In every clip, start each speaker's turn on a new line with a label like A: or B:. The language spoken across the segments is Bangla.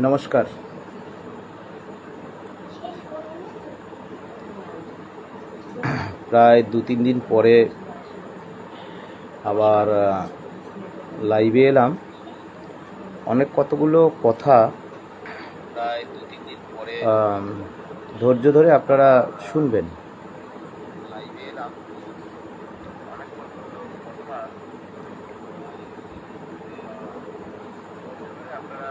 A: নমস্কার। প্রায় 2-3 দিন পরে আবার লাইভে এলাম। অনেক কতগুলো কথা প্রায় 2-3 দিন পরে ধৈর্য ধরে আপনারা শুনবেন। লাইভে এলাম, অনেক কতগুলো কথা আপনারা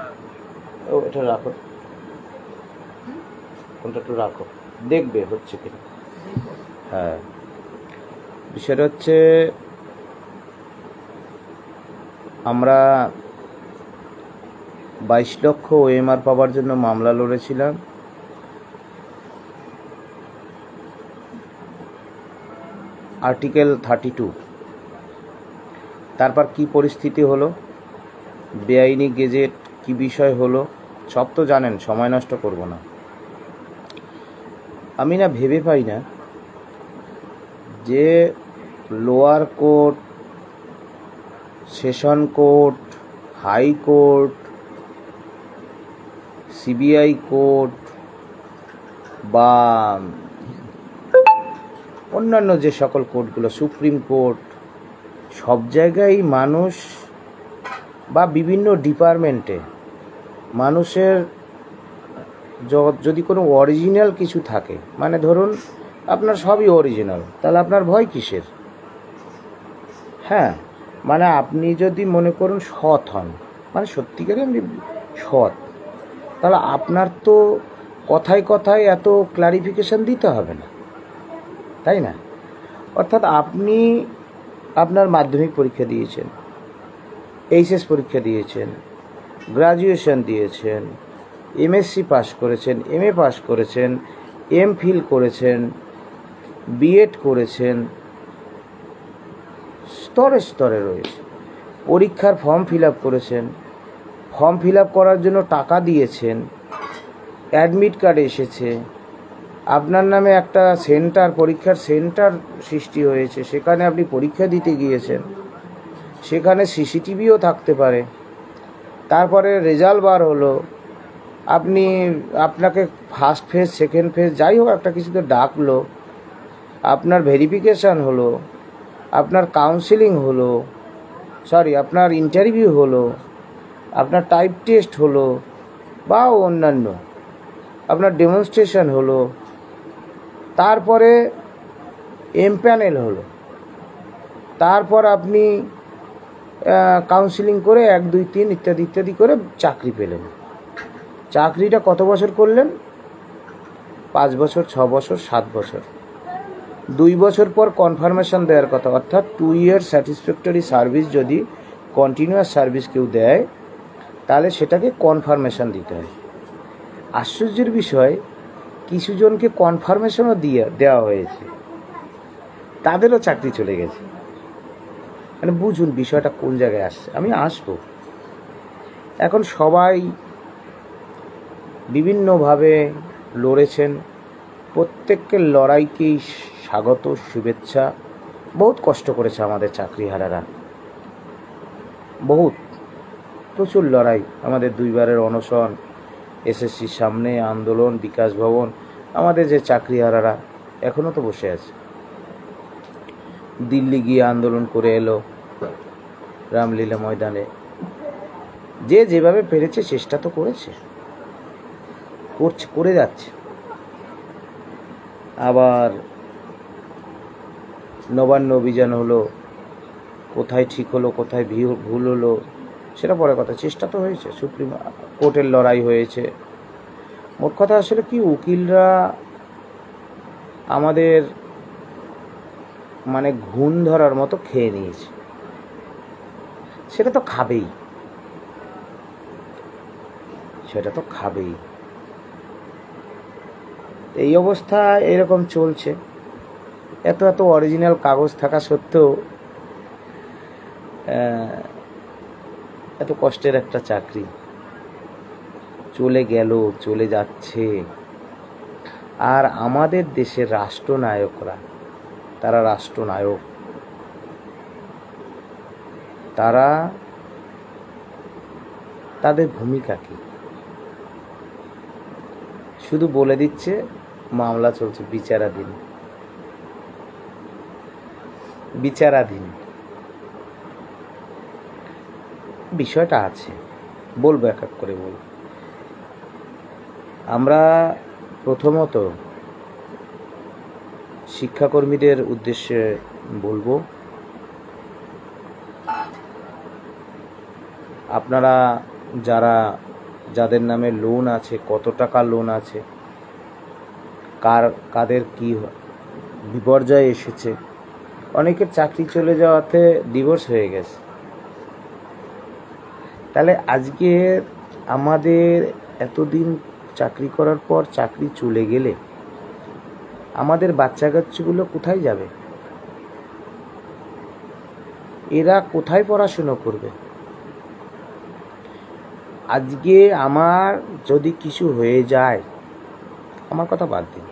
A: এটা রাখো, কোনটা একটু রাখো, দেখবে হচ্ছে কিনা। হ্যাঁ, বিষয়টা হচ্ছে আমরা 22 লক্ষ ওএমআর পাওয়ার জন্য মামলা লড়েছিলাম। আর্টিকেল 32, তারপর কি পরিস্থিতি হলো, বেআইনি গেজেট কি বিষয় হলো, সব তো জানেন, সময় নষ্ট করব না। আমি না ভেবে পাই না যে lower court, session court, high court, CBI court বা অন্যান্য যে সকল কোর্টগুলো, সুপ্রিম কোর্ট, সব জায়গায় মানুষ বা বিভিন্ন ডিপার্টমেন্টে মানুষের যদি কোনো অরিজিনাল কিছু থাকে, মানে ধরুন আপনার সবই অরিজিনাল, তাহলে আপনার ভয় কিসের? হ্যাঁ, মানে আপনি যদি মনে করুন সৎ হন, মানে সত্যিকারে আপনি সৎ, তাহলে আপনার তো কথায় কথায় এত ক্লারিফিকেশন দিতে হবে না, তাই না? অর্থাৎ আপনি আপনার মাধ্যমিক পরীক্ষা দিয়েছেন, এইচএস পরীক্ষা দিয়েছেন, গ্রাজুয়েশন দিয়েছেন, এমএসসি পাস করেছেন, এমএ পাস করেছেন, এমফিল করেছেন, বিএড করেছেন, স্তরে স্তরে রয়েছে। পরীক্ষার ফর্ম ফিল আপ করেছেন, ফর্ম ফিল আপ করার জন্য টাকা দিয়েছেন, অ্যাডমিট কার্ড এসেছে, আপনার নামে একটা সেন্টার, পরীক্ষার সেন্টার সৃষ্টি হয়েছে, সেখানে আপনি পরীক্ষা দিতে গিয়েছেন, সেখানে সিসিটিভিও থাকতে পারে। তারপরে রেজাল্ট বার হলো, আপনাকে ফার্স্ট ফেজ, সেকেন্ড ফেজ, যাই হোক একটা কিছুতে ডাকলো, আপনার ভেরিফিকেশান হলো, আপনার কাউন্সিলিং হলো, আপনার ইন্টারভিউ হলো, আপনার টাইপ টেস্ট হলো বা অন্যান্য, আপনার ডেমনস্ট্রেশন হলো, তারপরে এমপ্যানেল হলো, তারপর আপনি কাউন্সিলিং করে 1, 2, 3 ইত্যাদি ইত্যাদি করে চাকরি পেলেন। চাকরিটা কত বছর করলেন? 5 বছর, 6 বছর, 7 বছর। 2 বছর পর কনফার্মেশন দেওয়ার কথা, অর্থাৎ 2 ইয়ার স্যাটিসফ্যাক্টরি সার্ভিস যদি কন্টিনিউয়াস সার্ভিস কেউ দেয়, তাহলে সেটাকে কনফার্মেশন দিতে হয়। আশ্চর্যের বিষয়, কিছু জনকে কনফার্মেশনও দেওয়া হয়েছে, তাদেরও চাকরি চলে গেছে। মানে বুঝুন বিষয়টা কোন জায়গায় আসছে। আমি আসবো। এখন সবাই বিভিন্নভাবে লড়েছেন, প্রত্যেকের লড়াইকেই স্বাগত, শুভেচ্ছা। বহুত কষ্ট করেছে আমাদের চাকরিহারারা, প্রচুর লড়াই। আমাদের 2 বারের অনশন, এসএসসির সামনে আন্দোলন, বিকাশ ভবন, আমাদের যে চাকরিহারারা এখনও তো বসে আছে। দিল্লি গিয়ে আন্দোলন করে এলো, রামলীলা ময়দানে, যে যেভাবে পেরেছে চেষ্টা তো করেছে, করে যাচ্ছে। আবার নবান্ন অভিযান হলো, কোথায় ঠিক হলো, কোথায় ভুল হলো সেটা পরে কথা, চেষ্টা তো হয়েছে। সুপ্রিম কোর্টের লড়াই হয়েছে। মোট কথা আসলে কি, উকিলরা আমাদের মানে ঘুণ ধরার মতো খেয়ে নিয়েছে, সেটা তো খাবেই, এই অবস্থা এরকম চলছে। এত অরিজিনাল কাগজ থাকা সত্ত্বেও এত কষ্টের একটা চাকরি চলে গেল, চলে যাচ্ছে। আর আমাদের দেশের রাষ্ট্রনায়করা, তারা রাষ্ট্রনায়ক, তারা তাদের ভূমিকা কী? শুধু বলে দিচ্ছে মামলা চলছে, বিচারাধীন। বিচারাধীন বিষয়টা আছে, বলবো এক এক করে বলবো। আমরা প্রথমত শিক্ষাকর্মীদের উদ্দেশ্যে বলবো, আপনারা যাদের নামে লোন আছে, কত টাকা লোন আছে, কাদের কি বিপর্যয় এসেছে, অনেকের চাকরি চলে যাওয়াতে ডিভোর্স হয়ে গেছে। তাহলে আজকে আমাদের এতদিন চাকরি করার পর চাকরি চলে গেলে আমাদের বাচ্চা কাচ্চাগুলো কোথায় যাবে? এরা কোথায় পড়াশুনো করবে? আজকে আমার যদি কিছু হয়ে যায়, আমার কথা বাদ দিন,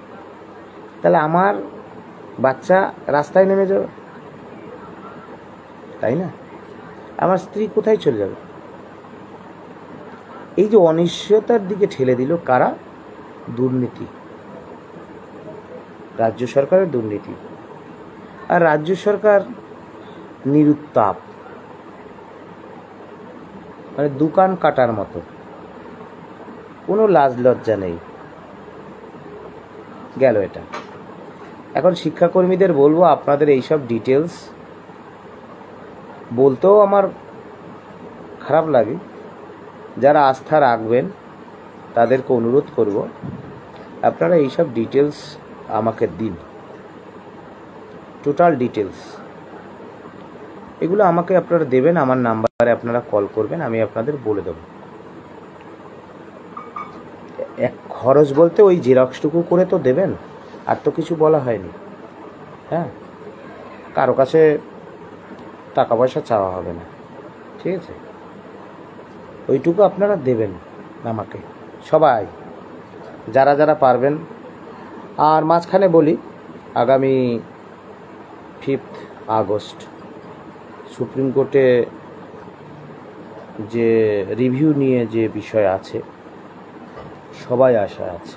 A: তাহলে আমার বাচ্চা রাস্তায় নেমে যাবে, তাই না? আমার স্ত্রী কোথায় চলে যাবে? এই যে অনিশ্চয়তার দিকে ঠেলে দিল কারা? দুর্নীতি, রাজ্য সরকারের দুর্নীতি। আর রাজ্য সরকার নিরুত্তাপ, মানে দোকান কাটার মতো, কোনো লাজ লজ্জা নেই। গেল এটা। এখন শিক্ষাকর্মীদের বলবো, আপনাদের এইসব ডিটেলস বলতেও আমার খারাপ লাগে। যারা আস্থা রাখবেন তাদেরকে অনুরোধ করব, আপনারা এইসব ডিটেলস আমাকে দিন, টোটাল ডিটেলস এগুলো আমাকে আপনারা দেবেন। আমার নাম্বারে আপনারা কল করবেন, আমি আপনাদের বলে দেব। এক খরচ বলতে ওই জেরক্সটুকু করে তো দেবেন, আর তো কিছু বলা হয়নি। হ্যাঁ, কারো কাছে টাকা পয়সা চাওয়া হবে না, ঠিক আছে? ওইটুকু আপনারা দেবেন আমাকে, সবাই যারা যারা পারবেন। আর মাঝখানে বলি, আগামী 5 আগস্ট সুপ্রিম কোর্টে যে রিভিউ নিয়ে যে বিষয় আছে, সবাই আশায় আছে,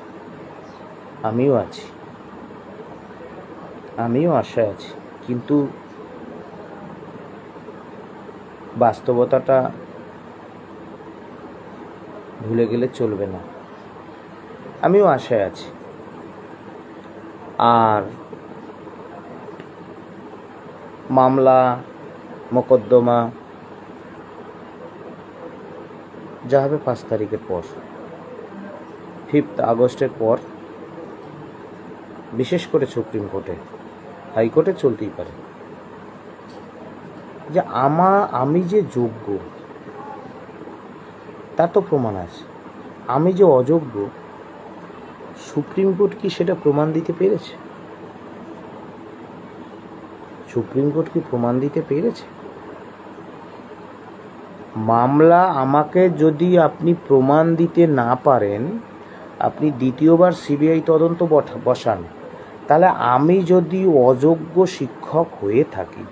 A: আমিও আশায় আছি। কিন্তু বাস্তবতাটা ভুলে গেলে চলবে না, আমিও আশায় আছি। আর মামলা মোকদ্দমা যা হবে 5 তারিখের পর, 5 আগস্টের পর, বিশেষ করে সুপ্রিম কোর্টে, হাইকোর্টে চলতেই পারে। যে আমি যে যোগ্য তার তো প্রমাণ আছে, আমি যে অযোগ্য সুপ্রিম কোর্ট কি সেটা প্রমাণ দিতে পেরেছে? সুপ্রিম কোর্ট কি প্রমাণ দিতে পেরেছে? মামলা আমাকে যদি আপনি প্রমাণ দিতে না পারেন, আপনি দ্বিতীয়বার সিবিআই তদন্ত বসান, তাহলে আমি যদি অযোগ্য শিক্ষক হয়ে থাকি,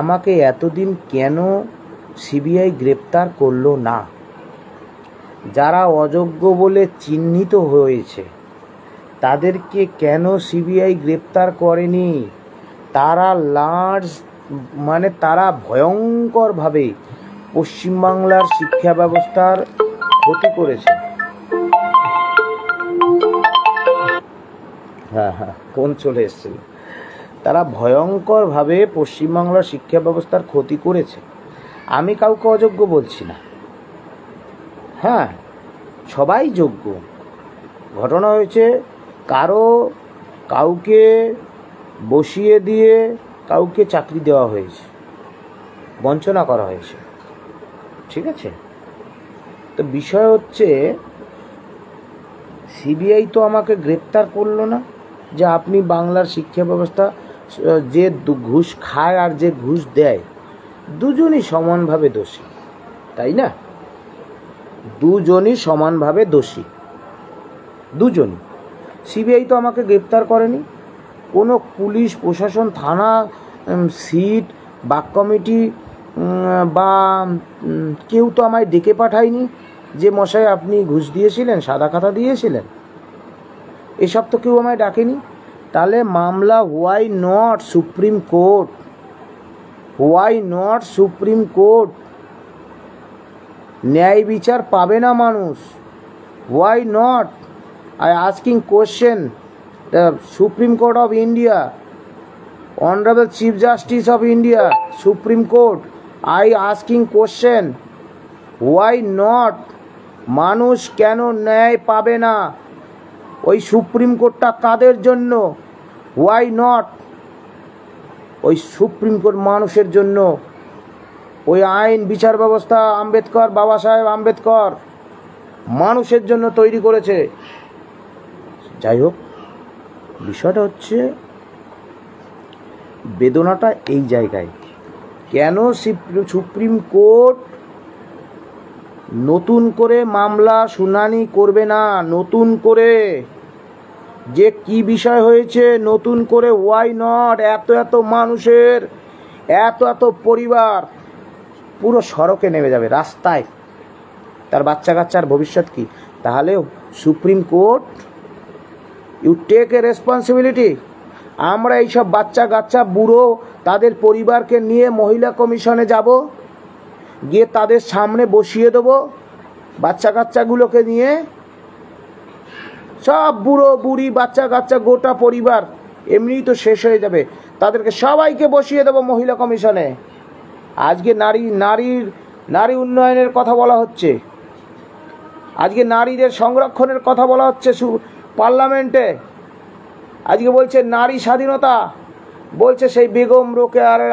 A: আমাকে এতদিন কেন সিবিআই গ্রেপ্তার করলো না? যারা অযোগ্য বলে চিহ্নিত হয়েছে তাদেরকে কেন সিবিআই গ্রেপ্তার করেনি? তারা তারা ভয়ঙ্করভাবে পশ্চিমবাংলার শিক্ষা ব্যবস্থার ক্ষতি করেছে। ফোন চলে এসেছিল। তারা ভয়ঙ্করভাবে পশ্চিমবাংলার শিক্ষা ব্যবস্থার ক্ষতি করেছে। আমি কাউকে অযোগ্য বলছি না, হ্যাঁ, সবাই যোগ্য। ঘটনা হয়েছে কাউকে বসিয়ে দিয়ে কাউকে চাকরি দেওয়া হয়েছে, বঞ্চনা করা হয়েছে, ঠিক আছে? তো বিষয় হচ্ছে, সিবিআই তো আমাকে গ্রেপ্তার করলো না যে আপনি বাংলার শিক্ষা ব্যবস্থা, যে ঘুষ খায় আর যে ঘুষ দেয় দুজনই সমানভাবে দোষী, তাই না? দুজনই সমানভাবে দোষী, দুজনই। সিবিআই তো আমাকে গ্রেপ্তার করেনি, কোনো পুলিশ প্রশাসন, থানা, সিট, বাক কমিটি বা কেউ তো আমায় ডেকে পাঠায়নি যে মশাই আপনি ঘুষ দিয়েছিলেন, সাদা খাতা দিয়েছিলেন। এসব তো কেউ আমায় ডাকেনি। তাহলে মামলা why not supreme court? Why not supreme court? ন্যায় বিচার পাবে না মানুষ? Why not? I asking question the supreme court of India, honourable chief justice of India, supreme court, I asking question, why not? মানুষ কেন ন্যায় পাবে না? ওই সুপ্রিম কোর্টটা কাদের জন্য? Why not? ওই সুপ্রিম কোর্ট মানুষের জন্য। ওই আইন বিচার ব্যবস্থা আম্বেদকর, বাবা সাহেব আম্বেদকর মানুষের জন্য তৈরি করেছে। যাই হোক, বিষয়টা হচ্ছে বেদনাটা এই জায়গায়, কেন সুপ্রিম কোর্ট নতুন করে মামলা শুনানি করবে না? নতুন করে যে কি বিষয় হয়েছে নতুন করে, ওয়াই নট? এত এত মানুষের, এত এত পরিবার পুরো সড়কে নেমে যাবে, রাস্তায়, তার বাচ্চা কাচ্চার ভবিষ্যৎ কি? তাহলে supreme court, you take a responsibility. আমরা এইসব বাচ্চা কাচ্চা বুড়ো তাদের পরিবারকে নিয়ে মহিলা কমিশনে যাব, গিয়ে তাদের সামনে বসিয়ে দেবো বাচ্চা কাচ্চাগুলোকে নিয়ে, সব বুড়ো বুড়ি বাচ্চা কাচ্চা গোটা পরিবার এমনিই তো শেষ হয়ে যাবে, তাদেরকে সবাইকে বসিয়ে দেবো মহিলা কমিশনে। আজকে নারী উন্নয়নের কথা বলা হচ্ছে, আজকে নারীদের সংরক্ষণের কথা বলা হচ্ছে পার্লামেন্টে। আজকে বলছে নারী স্বাধীনতা, বলছে সেই বেগম রোকেয়ারের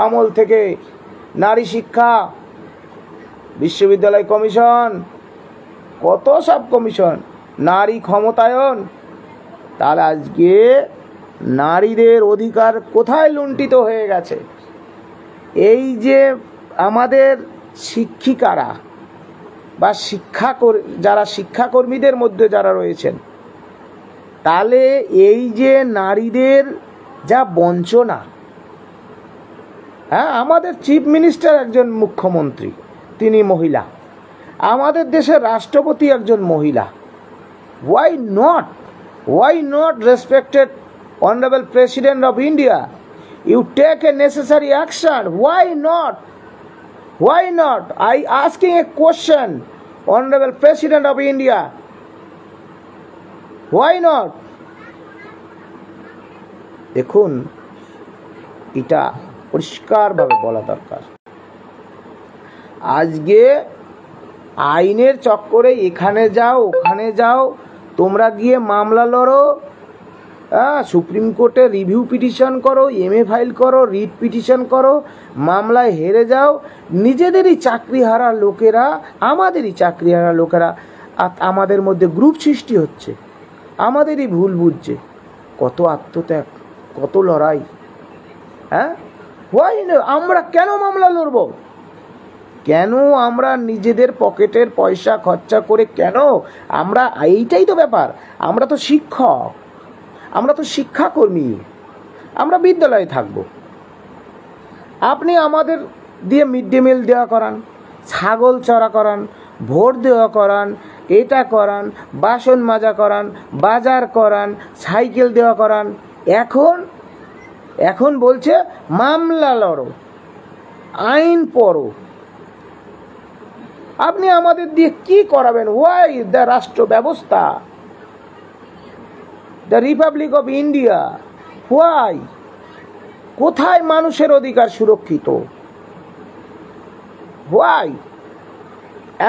A: আমল থেকে নারী শিক্ষা, বিশ্ববিদ্যালয় কমিশন, কত সব কমিশন, নারী ক্ষমতায়ন। তাহলে আজকে নারীদের অধিকার কোথায় লুণ্ঠিত হয়ে গেছে? এই যে আমাদের শিক্ষিকারা বা যারা শিক্ষাকর্মীদের মধ্যে যারা রয়েছেন, তাহলে এই যে নারীদের যা বঞ্চনা, হ্যাঁ, আমাদের চিফ মিনিস্টার একজন মুখ্যমন্ত্রী, তিনি মহিলা, আমাদের দেশের রাষ্ট্রপতি একজন মহিলা। Why not respected honorable president of India? You take a necessary action. Why not? I asking a question, honorable president of India. Why not? দেখুন, এটা পরিষ্কারভাবে বলা দরকার। আজকে আইনের চক্করে এখানে যাও ওখানে যাও, তোমরা গিয়ে মামলা লড়ো, সুপ্রিম কোর্টে রিভিউ পিটিশন করো, এমএ ফাইল করো, রিট পিটিশন করো, মামলায় হেরে যাও। নিজেদেরই চাকরিহারা লোকেরা, আমাদেরই চাকরিহারা লোকেরা আমাদের মধ্যে গ্রুপ সৃষ্টি হচ্ছে, আমাদেরই ভুল বুঝছে। কত আত্মত্যাগ, কত লড়াই, হ্যাঁ? আমরা কেন মামলা লড়ব? কেন আমরা নিজেদের পকেটের পয়সা খরচা করে, কেন আমরা? এইটাই তো ব্যাপার। আমরা তো শিক্ষক, আমরা তো শিক্ষাকর্মী, আমরা বিদ্যালয়ে থাকব। আপনি আমাদের দিয়ে মিড ডে মিল দেওয়া করান, ছাগল চড়া করান, ভোট দেওয়া করান, এটা করান, বাসন মাজা করান, বাজার করান, সাইকেল দেওয়া করান। এখন বলছে মামলা লড়ো, আইন পড়ো। আপনি আমাদের দিয়ে কি করাবেন? হোয়াই দ্য রাষ্ট্র ব্যবস্থা, the Republic of India, why? কোথায় মানুষের অধিকার সুরক্ষিত? হোয়াই?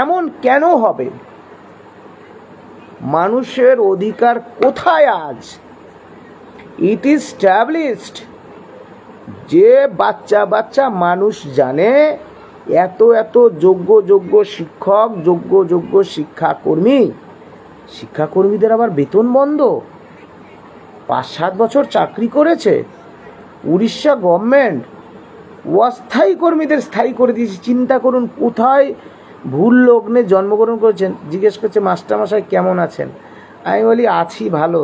A: এমন কেন হবে? মানুষের অধিকার কোথায় আজ? ইট ইজ স্ট্যাবলিশড যে বাচ্চা মানুষ জানে, এত যোগ্য শিক্ষক, যোগ্য শিক্ষাকর্মীদের আবার বেতন বন্ধ। 5-7 বছর চাকরি করেছে উড়িষ্যা গভর্নমেন্ট, অস্থায়ী কর্মীদের স্থায়ী করে দিয়েছে। চিন্তা করুন, কোথায় ভুল লগ্নে জন্মগ্রহণ করেছেন। জিজ্ঞেস করছে মাস্টারমশাই কেমন আছেন? আমি বলি আছি ভালো।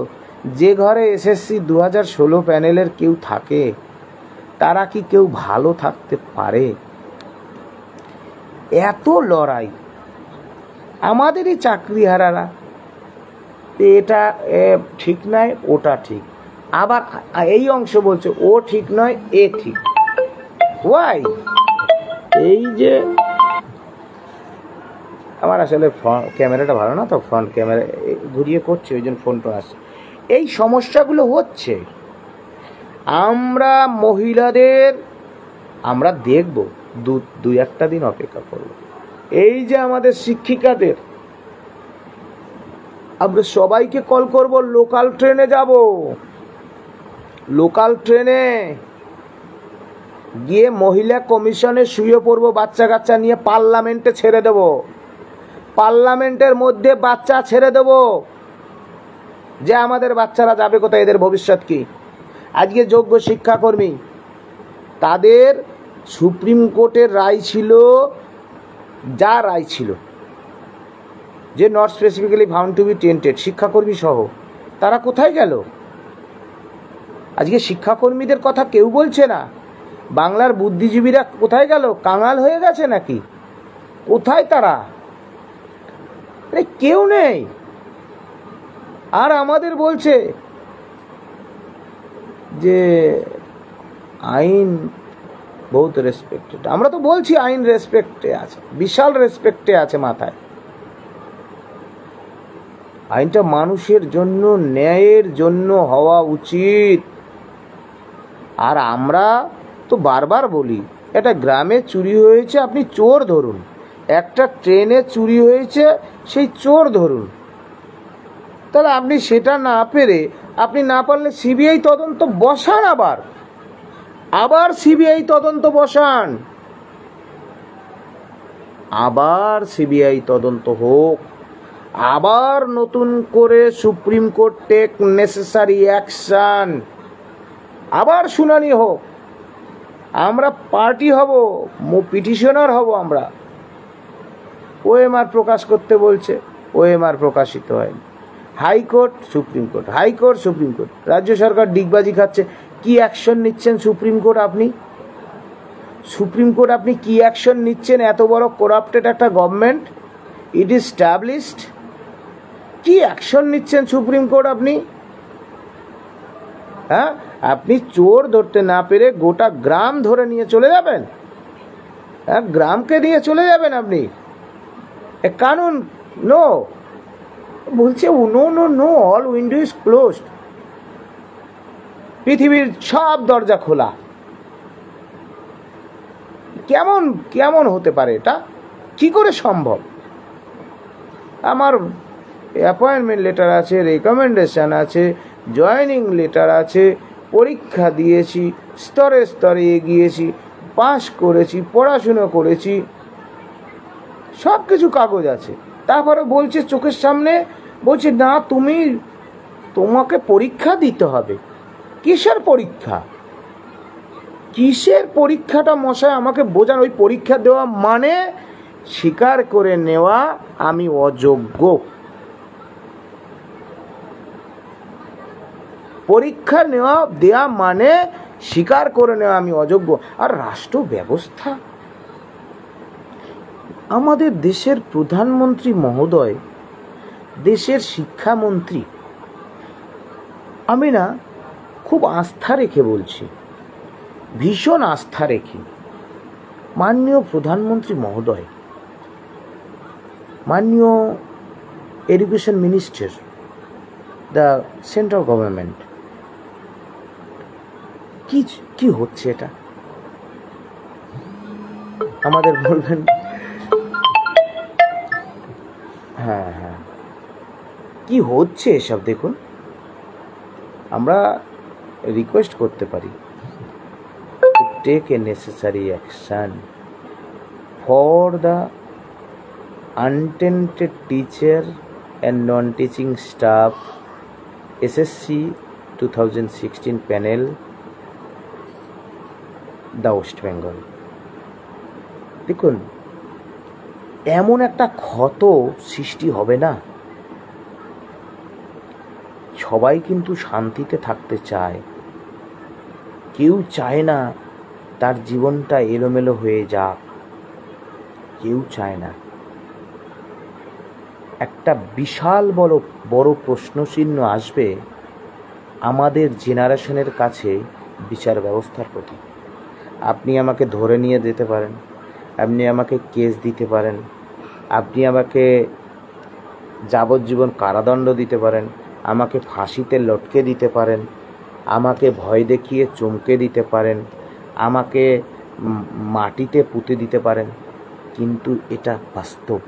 A: যে ঘরে এসএসসি 2016 প্যানেলের কেউ থাকে, তারা কি কেউ ভালো থাকতে পারে? এত লড়াই, আমাদেরই চাকরিহারারা এটা ঠিক নয়, ওটা ঠিক, আবার এই অংশ বলছে ও ঠিক নয়, এ ঠিক। ওয়াই? এই যে আমার আসলে ক্যামেরাটা ভালো না তো, ফ্রন্ট ক্যামেরা ঘুরিয়ে করছে, ওই জন্য ফোনটা আসছে। এই সমস্যাগুলো হচ্ছে। আমরা মহিলাদের আমরা দেখব, দুই একটা দিন অপেক্ষা করব। এই যে আমাদের শিক্ষিকাদের, আমরা সবাইকে কল করব, লোকাল ট্রেনে যাব, লোকাল ট্রেনে গিয়ে মহিলা কমিশনে শুয়ে পড়বো, বাচ্চা কাচ্চা নিয়ে পার্লামেন্টে ছেড়ে দেব, পার্লামেন্টের মধ্যে বাচ্চা ছেড়ে দেব, যে আমাদের বাচ্চারা যাবে কোথায়, এদের ভবিষ্যৎ কি? আজকে যোগ্য শিক্ষাকর্মী, তাদের সুপ্রিম কোর্টের রায় ছিল, যা রায় ছিল, যে not specifically found to be tainted, শিক্ষাকর্মী সহ, তারা কোথায় গেল? আজকে শিক্ষাকর্মীদের কথা কেউ বলছে না। বাংলার বুদ্ধিজীবীরা কোথায় গেল? কাঙাল হয়ে গেছে নাকি? কোথায় তারা? কেউ নেই। আর আমাদের বলছে যে আইন বহুত রেসপেক্টেড। আমরা তো বলছি আইন রেসপেক্টে আছে, বিশাল রেসপেক্টে আছে মাথায়। আইনটা মানুষের জন্য, ন্যায়ের জন্য হওয়া উচিত। আর আমরা তো বারবার বলি, একটা গ্রামে চুরি হয়েছে, আপনি চোর ধরুন, একটা ট্রেনে চুরি হয়েছে, সেই চোর ধরুন। তাহলে আপনি সেটা না পেরে, আপনি না পারলে সিবিআই তদন্ত বসান, আবার সিবিআই তদন্ত বসান, আবার সিবিআই তদন্ত হোক, আবার নতুন করে supreme court take necessary action, আবার শুনানি হোক। আমরা পার্টি হব, পিটিশনার হব। আমরা ওএমআর প্রকাশ করতে বলছে, ওএমআর প্রকাশিত হয়নি। High court, supreme court, high court, supreme court, রাজ্য সরকার ডিগবাজি খাচ্ছে। কি অ্যাকশন নিচ্ছেন সুপ্রিম কোর্ট? আপনি সুপ্রিম কোর্ট আপনি কি অ্যাকশন নিচ্ছেন? এত বড় করাপ্টেড একটা গভর্নমেন্ট, ইট ইজ স্ট্যাবলিশড, কি অ্যাকশন নিচ্ছেন সুপ্রিম কোর্ট আপনি? হ্যাঁ, আপনি চোর ধরতে না পেরে গোটা গ্রাম ধরে নিয়ে চলে যাবেন? হ্যাঁ, গ্রামকে নিয়ে চলে যাবেন আপনি? এ কানুন নো বলছে, no no no, all window is closed, পৃথিবীর সব দরজা খোলা। কেমন কেমন হতে পারে এটা? কি করে সম্ভব? আমার অ্যাপয়েন্টমেন্ট লেটার আছে, রেকমেন্ডেশন আছে, জয়েনিং লেটার আছে, পরীক্ষা দিয়েছি, স্তরে স্তরে এগিয়েছি, পাস করেছি, পড়াশুনো করেছি, সব কিছু কাগজ আছে। তারপরে বলছে চোখের সামনে, বলছে না তোমাকে পরীক্ষা দিতে হবে। কিসের পরীক্ষা? কিসের পরীক্ষাটা মশাই আমাকে বোঝান। ওই পরীক্ষা দেওয়া মানে স্বীকার করে নেওয়া আমি অযোগ্য। পরীক্ষা দেওয়া মানে স্বীকার করে নেওয়া আমি অযোগ্য। আর রাষ্ট্র ব্যবস্থা, আমাদের দেশের প্রধানমন্ত্রী মহোদয়, দেশের শিক্ষামন্ত্রী, আমি না খুব আস্থা রেখে বলছি, ভীষণ আস্থা রেখে, মাননীয় প্রধানমন্ত্রী মহোদয়, মাননীয় education minister, the central government, কি হচ্ছে এটা আমাদের বলবেন? হ্যাঁ হ্যাঁ, কি হচ্ছে এসব দেখুন। আমরা রিকোয়েস্ট করতে পারি, take a necessary action for the untainted teacher and non teaching staff, SSC 2016 panel, the West Bengal. দেখুন, এমন একটা ক্ষত সৃষ্টি হবে না। সবাই কিন্তু শান্তিতে থাকতে চায়, কেউ চায় না তার জীবনটা এলোমেলো হয়ে যাক, কেউ চায় না। একটা বিশাল বড় বড় প্রশ্নচিহ্ন আসবে আমাদের জেনারেশনের কাছে বিচার ব্যবস্থার প্রতি। আপনি আমাকে ধরে নিয়ে যেতে পারেন, আপনি আমাকে কেস দিতে পারেন, আপনি আমাকে যাবজ্জীবন কারাদণ্ড দিতে পারেন, আমাকে ফাঁসিতে লটকে দিতে পারেন, আমাকে ভয় দেখিয়ে চমকে দিতে পারেন, আমাকে মাটিতে পুঁতে দিতে পারেন, কিন্তু এটা বাস্তব।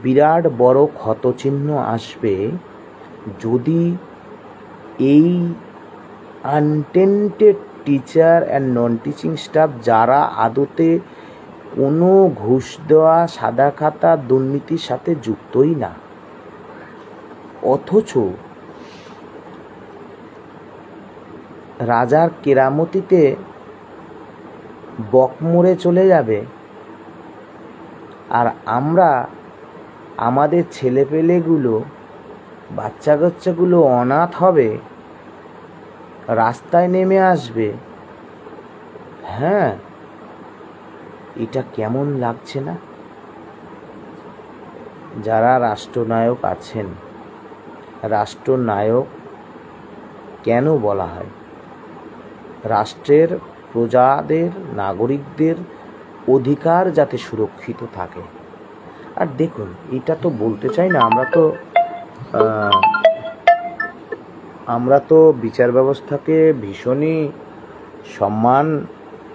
A: বিরাট বড় ক্ষতচিহ্ন আসবে যদি এই untainted teacher and non teaching staff, যারা আদতে কোনো ঘুষ দেওয়া সাদা খাতা দুর্নীতির সাথে যুক্তই না, অথচ রাজার কেরামতিতে বক মরে চলে যাবে, আর আমরা আমাদের ছেলেপেলেগুলো বাচ্চা কাচ্চাগুলো অনাথ হবে, রাস্তায় নেমে আসবে। হ্যাঁ, এটা কেমন লাগছে না? যারা রাষ্ট্রনায়ক আছেন, রাষ্ট্রনায়ক কেন বলা হয়? রাষ্ট্রের প্রজাদের, নাগরিকদের অধিকার যাতে সুরক্ষিত থাকে। আর দেখুন, এটা তো বলতে চাই না, আমরা তো বিচার ব্যবস্থাকে ভীষণই সম্মানপূর্বক,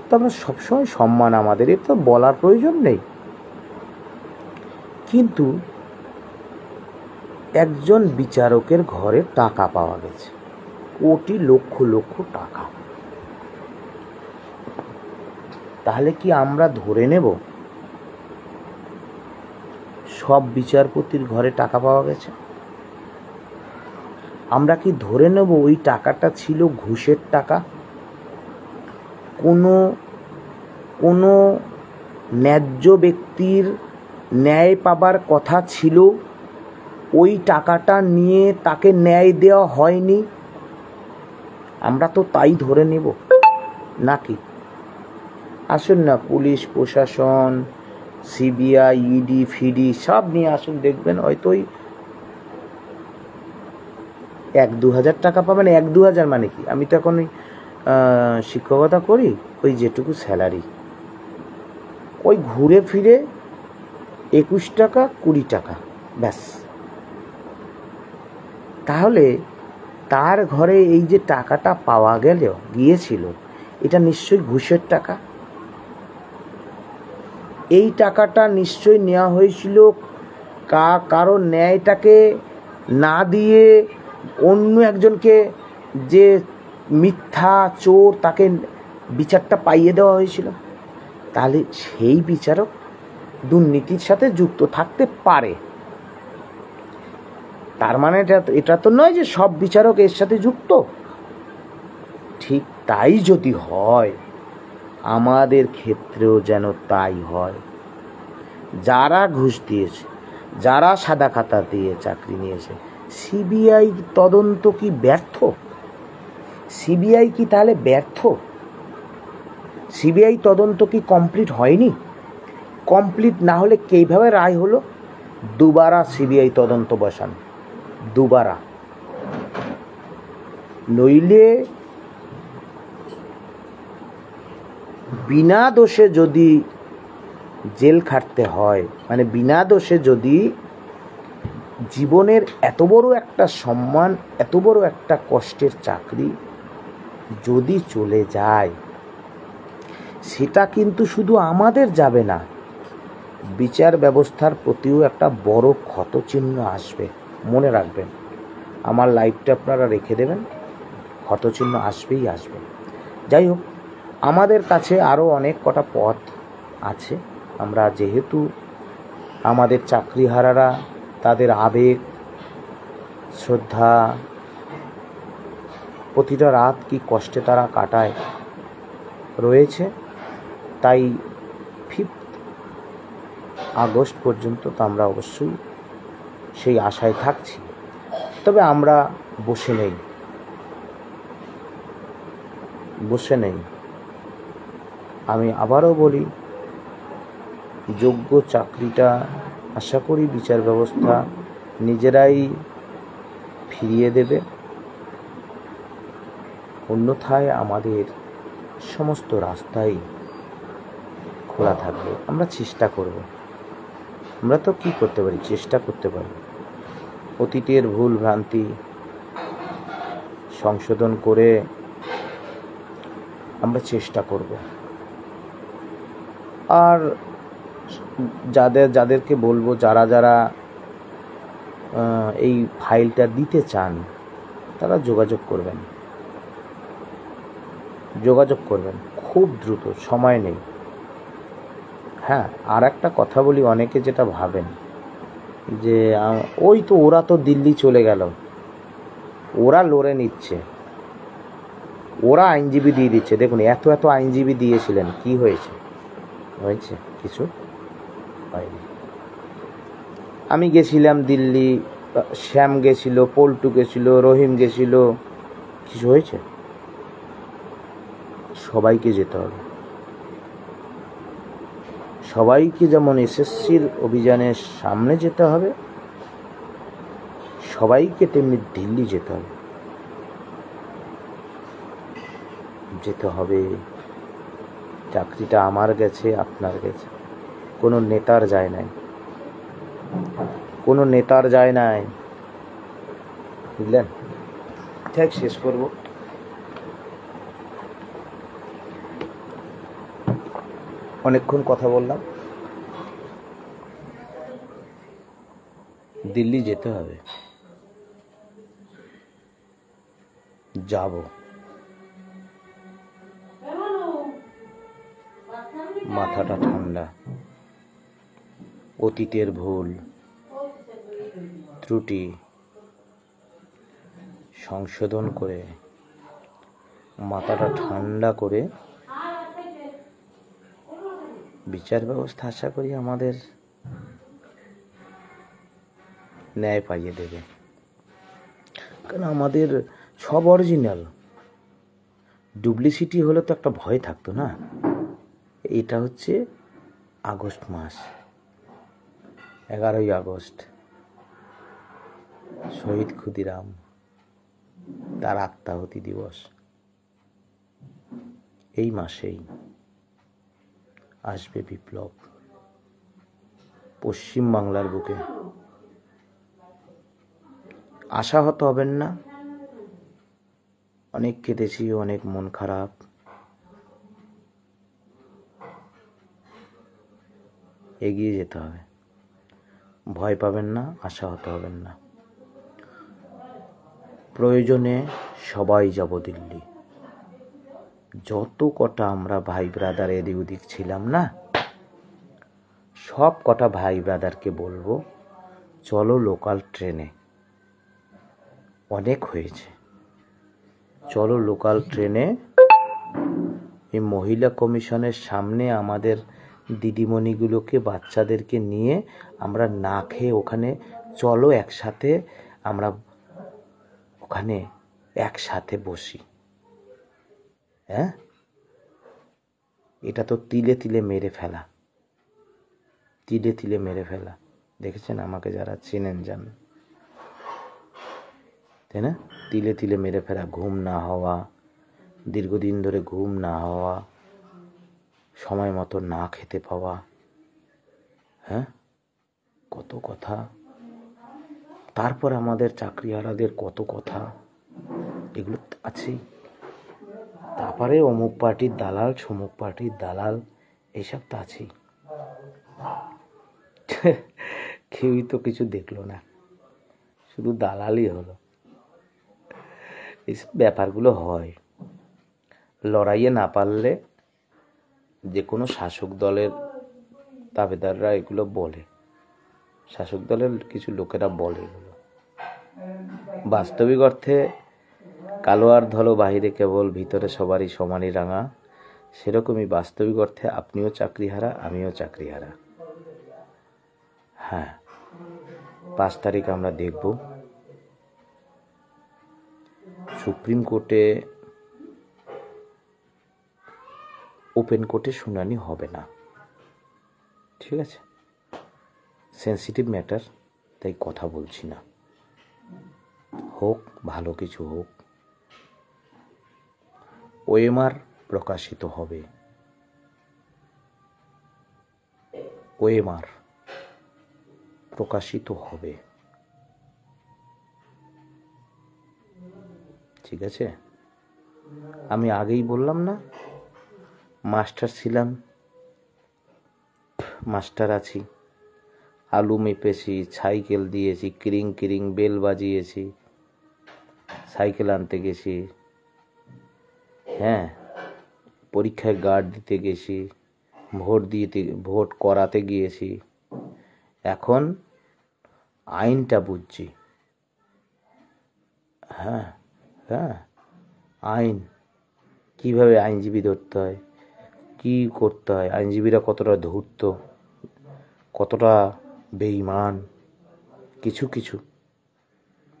A: তো আমরা সবসময় সম্মান, আমাদের এর তো বলার প্রয়োজন নেই। কিন্তু একজন বিচারকের ঘরে টাকা পাওয়া গেছে, কোটি লক্ষ লক্ষ টাকা। তাহলে কি আমরা ধরে নেব সব বিচারপতির ঘরে টাকা পাওয়া গেছে? আমরা কি ধরে নেব ওই টাকাটা ছিল ঘুষের টাকা? কোনো ন্যায্য ব্যক্তির ন্যায় পাবার কথা ছিল, ওই টাকাটা নিয়ে তাকে ন্যায় দেওয়া হয়নি, আমরা তো তাই ধরে নেব নাকি? আসুন না, পুলিশ প্রশাসন, সিবিআই, ইডি, ফিডি সব নিয়ে আসুন, দেখবেন হয়তো ওই 1-2 হাজার টাকা পাবেন। 1-2 হাজার মানে কি? আমি তো এখন শিক্ষকতা করি, ওই যেটুকু স্যালারি, ওই ঘুরে ফিরে 21 টাকা 20 টাকা, ব্যাস। তাহলে তার ঘরে এই যে টাকাটা পাওয়া গিয়েছিল, এটা নিশ্চয়ই ঘুষের টাকা। এই টাকাটা নিশ্চয়ই নেওয়া হয়েছিল কারো ন্যায়টাকে না দিয়ে অন্য একজনকে, যে মিথ্যা চোর, তাকে বিচারটা পাইয়ে দেওয়া হয়েছিল। তাহলে সেই বিচারক দুর্নীতির সাথে যুক্ত থাকতে পারে। তার মানে এটা তো নয় যে সব বিচারক এর সাথে যুক্ত। ঠিক তাই যদি হয়, আমাদের ক্ষেত্রেও যেন তাই হয়। যারা ঘুষ দিয়েছে, যারা সাদা খাতা দিয়ে চাকরি নিয়েছে, সিবিআই তদন্ত কি ব্যর্থ? সিবিআই কি তাহলে ব্যর্থ? সিবিআই তদন্ত কি কমপ্লিট হয়নি? কমপ্লিট না হলে কিভাবে রায় হলো? দুবারা সিবিআই তদন্ত বসান, দুবারা। নইলে বিনা দোষে যদি জেল খাটতে হয়, মানে বিনা দোষে যদি জীবনের এত বড় একটা সম্মান, এত বড় একটা কষ্টের চাকরি যদি চলে যায়, সেটা কিন্তু শুধু আমাদের যাবে না, বিচার ব্যবস্থার প্রতিও একটা বড় ক্ষতচিহ্ন আসবে। মনে রাখবেন, আমার লাইফটা আপনারা রেখে দেবেন, ক্ষতচিহ্ন আসবেই আসবে। যাই হোক, আমাদের কাছে আরও অনেক কটা পথ আছে। আমরা যেহেতু আমাদের চাকরিহারারা, তাদের আবেগ, শ্রদ্ধা, প্রতিটা রাত কি কষ্টে তারা কাটায় রয়েছে, তাই 5 আগস্ট পর্যন্ত তো আমরা অবশ্যই সেই আশায় থাকছি। তবে আমরা বসে নেই। আমি আবারও বলি, যোগ্য চাকরিটা আশা করি বিচার ব্যবস্থা নিজেরাই ফিরিয়ে দেবে। অন্যথায় আমাদের সমস্ত রাস্তাই খোলা থাকবে। আমরা চেষ্টা করব। আমরা তো কি করতে পারি, চেষ্টা করতে পারি। অতীতের ভুল ভ্রান্তি সংশোধন করে আমরা চেষ্টা করব। আর যাদেরকে বলবো, যারা এই ফাইলটা দিতে চান তারা যোগাযোগ করবেন খুব দ্রুত, সময় নেই। হ্যাঁ, আর একটা কথা বলি, অনেকে যেটা ভাবেন যে ওই তো ওরা তো দিল্লি চলে গেল, ওরা লড়ে নিচ্ছে, ওরা আইনজীবী দিয়ে দিচ্ছে। দেখুন, এত আইনজীবী দিয়েছিলেন, কি হয়েছে? কিছু হয়নি। আমি গেছিলাম দিল্লি, শ্যাম গেছিল, পল্টু গেছিল, রহিম গেছিল, কিছু হয়েছে? সবাইকে যেতে হবে। সবাইকে যেমন এসএসসির অভিযানের সামনে যেতে হবে, সবাইকে তেমনি দিল্লি যেতে হবে। চাকরিটা আমার গেছে, আপনার গেছে, কোনো নেতার যায় নাই, বুঝলেন? ঠিক, শেষ করব। অনেকক্ষণ কথা বললাম। দিল্লি যেতে হবে, যাব। মাথাটা ঠান্ডা, অতীতের ভুল ত্রুটি সংশোধন করে, মাথাটা ঠান্ডা করে বিচার ব্যবস্থা আশা করি আমাদের ন্যায় পাইয়ে দেবে। কারণ আমাদের সব অরিজিনাল, ডুপ্লিসিটি হলে তো একটা ভয় থাকতো না। এটা হচ্ছে আগস্ট মাস, 11ই আগস্ট, শহীদ ক্ষুদিরাম, তার আত্মাহুতি দিবস। এই মাসেই আসবে বিপ্লব পশ্চিম বাংলার বুকে। আশাহত হবেন না। অনেক কেঁদেছি, অনেক মন খারাপ, এগিয়ে যেতে হবে। ভয় পাবেন না, আশাহত হবেন না। প্রয়োজনে সবাই যাব দিল্লি। যত কটা আমরা ভাই ব্রাদার এদিক ওদিক ছিলাম না, সব কটা ভাই ব্রাদারকে বলবো, চলো লোকাল ট্রেনে, অনেক হয়েছে, চলো লোকাল ট্রেনে। এই মহিলা কমিশনের সামনে আমাদের দিদিমণিগুলোকে, বাচ্চাদেরকে নিয়ে আমরা না খেয়ে ওখানে, চলো একসাথে আমরা ওখানে একসাথে বসি। হ্যাঁ, এটা তো তিলে তিলে মেরে ফেলা, দেখেছেন আমাকে যারা চেনেন জানেন, তাই না? তিলে তিলে মেরে ফেলা, ঘুম না হওয়া, দীর্ঘদিন ধরে ঘুম না হওয়া, সময় মতো না খেতে পাওয়া, হ্যাঁ, কত কথা। তারপর আমাদের চাকরিহারাদের কত কথা, এগুলো আছেই। তারপরে অমুক পার্টির দালাল, সমুক পার্টির দালাল, এইসব তো আছেই। কেউই তো কিছু দেখলো না, শুধু দালালই হলো। এইসব ব্যাপারগুলো হয়। লড়াইয়ে না পারলে যে কোনো শাসক দলের দাবেদাররা এগুলো বলে, শাসক দলের কিছু লোকেরা বলে এগুলো। বাস্তবিক অর্থে কালো আর ধলো বাহিরে কেবল, ভিতরে সবারই সমানই রাঙা। সেরকমই বাস্তবিক অর্থে আপনিও চাকরিহারা, আমিও চাকরিহারা। হ্যাঁ, 5 তারিখ আমরা দেখব সুপ্রিম কোর্টে, ওপেন কোর্টে শুনানি হবে না, ঠিক আছে, সেন্সিটিভ ম্যাটার, তাই কথা বলছি না। হোক, ভালো কিছু হোক, ওএমআর প্রকাশিত হবে, ওএমআর প্রকাশিত হবে, ঠিক আছে। আমি আগেই বললাম না, মাস্টার ছিলাম, মাস্টার আছি, আলু মেপেছি, সাইকেল দিয়েছি, কিরিং কিরিং বেল বাজিয়েছি, সাইকেল আনতে গেছি, হ্যাঁ, পরীক্ষায় গার্ড দিতে গেছি, ভোট করাতে গিয়েছি। এখন আইনটা বুঝছি। হ্যাঁ হ্যাঁ, আইন কিভাবে আইনজীবী ধরতে হয়, কি করতে হয়, আইনজীবীরা কতটা ধূর্ত, কতটা বেঈমান, কিছু কিছু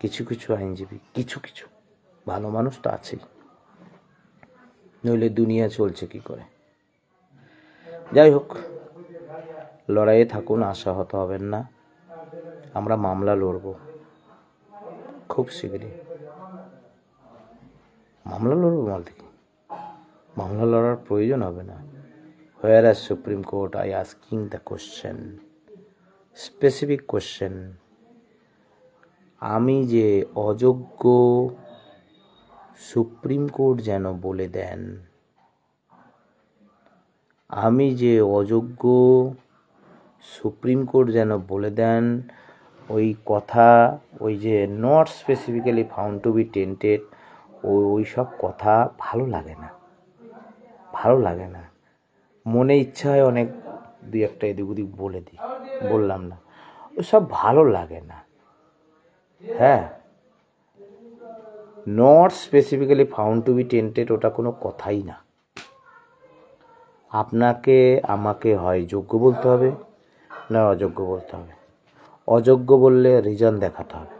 A: কিছু কিছু আইনজীবী, কিছু কিছু ভালো মানুষ তো আছেই, নইলে দুনিয়া চলছে কি করে। যাই হোক, লড়াইয়ে থাকুন, আশাহত হবেন না। আমরা মামলা লড়ব খুব শীঘ্রই, মামলা লড়ব বলতে কি, মামলা লড়ার প্রয়োজন হবে না। Where as supreme court I asking the question, specific question, আমি যে অযোগ্য সুপ্রিম কোর্ট যেন বলে দেন, আমি যে অযোগ্য সুপ্রিম কোর্ট যেন বলে দেন। ওই কথা, ওই যে not specifically found to be tainted, ওই সব কথা ভালো লাগে না, ভালো লাগে না। মনে ইচ্ছা হয় অনেক দুই একটা এদিক ওদিক বলে দিই, বললাম না, ওসব ভালো লাগে না। হ্যাঁ, not specifically found to be tainted ওটা কোনো কথাই না। আপনাকে আমাকে হয় যোগ্য বলতে হবে, না অযোগ্য বলতে হবে। অযোগ্য বললে রিজন দেখাতে হবে,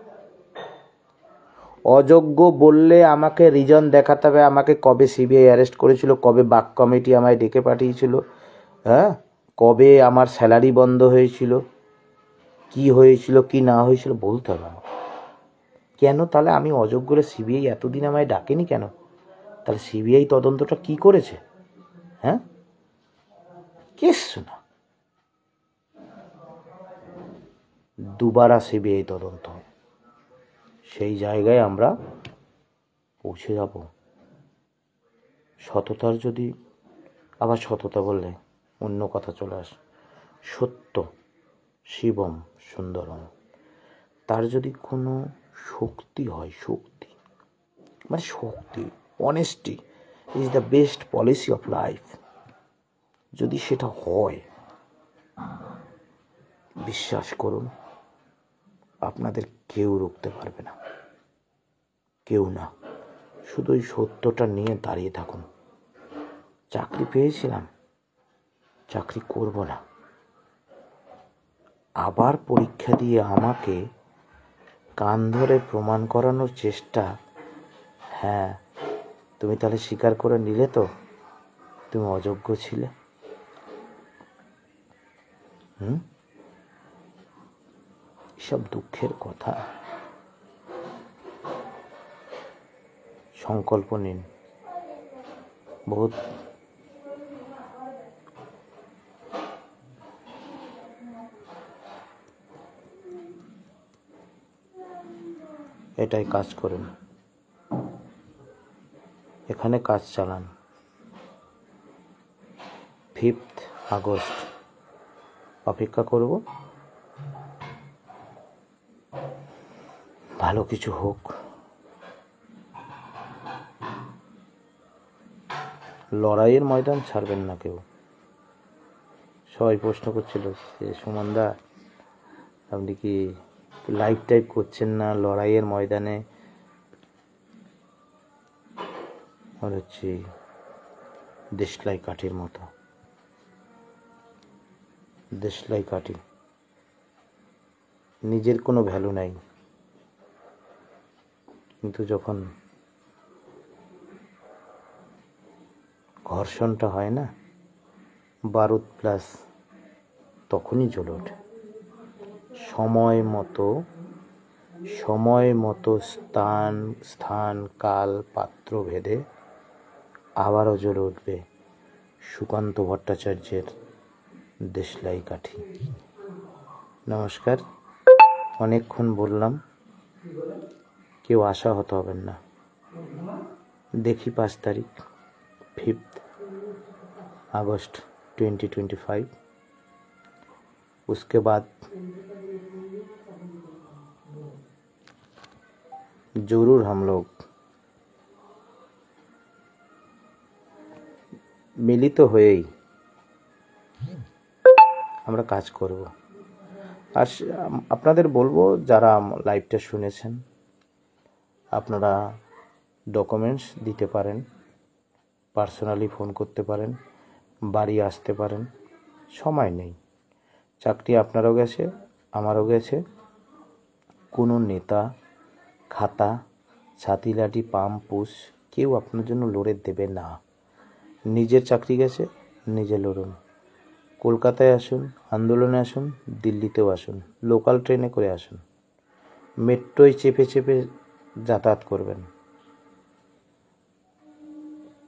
A: অযোগ্য বললে আমাকে রিজন দেখাতে হবে। আমাকে কবে সিবিআই অ্যারেস্ট করেছিল, কবে বাক কমিটি আমায় ডেকে পাঠিয়েছিল, হ্যাঁ, কবে আমার স্যালারি বন্ধ হয়েছিল, কি হয়েছিল কি না হয়েছিল বলতে হবে আমাকে। কেন তাহলে আমি অযোগ্য হলে সিবিআই এতদিন আমায় ডাকেনি কেন? তাহলে সিবিআই তদন্তটা কি করেছে? হ্যাঁ, কিচ্ছু না। দুবারা সিবিআই তদন্ত, সেই জায়গায় আমরা পৌঁছে যাব। সততার যদি, আবার সততা বললে অন্য কথা চলে আসে, সত্য শিবম সুন্দরম, তার যদি কোনো শক্তি হয়, শক্তি মানে শক্তি, honesty is the best policy of life, যদি সেটা হয়, বিশ্বাস করুন আপনাদের কেউ রুখতে পারবে না, কেউ না। শুধু ওই সত্যটা নিয়ে দাঁড়িয়ে থাকুন। চাকরি পেয়েছিলাম, চাকরি করব না, আবার পরীক্ষা দিয়ে আমাকে কান ধরে প্রমাণ করানোর চেষ্টা। হ্যাঁ, তুমি তাহলে স্বীকার করে নিলে তো তুমি অযোগ্য ছিলে। এসব দুঃখের কথা। সংকল্প নিন, বহুত এটাই কাজ করুন, এখানে কাজ চালান। 5 আগস্ট অপেক্ষা করব, ভালো কিছু হোক। লড়াইয়ের ময়দান ছাড়বেন না কেউ। সবাই প্রশ্ন করছিল যে সুমনদা আপনি কি লাইভ টাইপ করছেন না লড়াইয়ের ময়দানে? আর হচ্ছে দেশলাই কাঠির মতো, দেশলাই কাঠি, নিজের কোনো ভ্যালু নাই, কিন্তু যখন ঘর্ষণটা হয় না, বারুদ প্লাস তখনই জ্বলে ওঠে। সময় মতো স্থান কাল পাত্র ভেদে আবারও জ্বলে উঠবে সুকান্ত ভট্টাচার্যের দেশলাই কাঠি। নমস্কার, অনেকক্ষণ বললাম, কেউ আশাহত হবেন না। দেখি 5 তারিখ 5 अगस्त 2025, उसके बाद जरूर हम लोग মিলিত হয়েই আমরা কাজ করব। আর আপনাদের বলবো, যারা লাইভটা শুনেছেন, আপনারা ডকুমেন্টস দিতে পারেন, পার্সোনালি ফোন করতে পারেন, বাড়ি আসতে পারেন, সময় নেই। চাকরি আপনারও গেছে, আমারও গেছে। কোনো নেতা, খাতা, ছাতি লাঠি, পাম পুশ কেউ আপনার জন্য লড়ে দেবে না। নিজের চাকরি গেছে, নিজে লড়ুন। কলকাতায় আসুন, আন্দোলনে আসুন, দিল্লিতেও আসুন, লোকাল ট্রেনে করে আসুন, মেট্রোয় চেপে চেপে যাতায়াত করবেন।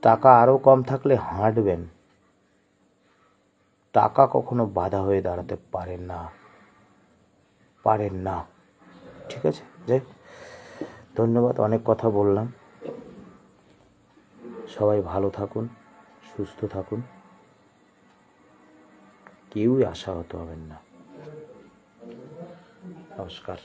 A: টাকা আরও কম থাকলে হাঁটবেন। টাকা কখনো বাধা হয়ে দাঁড়াতে পারেন না। ঠিক আছে, যাই, ধন্যবাদ। অনেক কথা বললাম। সবাই ভালো থাকুন, সুস্থ থাকুন, কেউই আশাহত হবেন না। নমস্কার।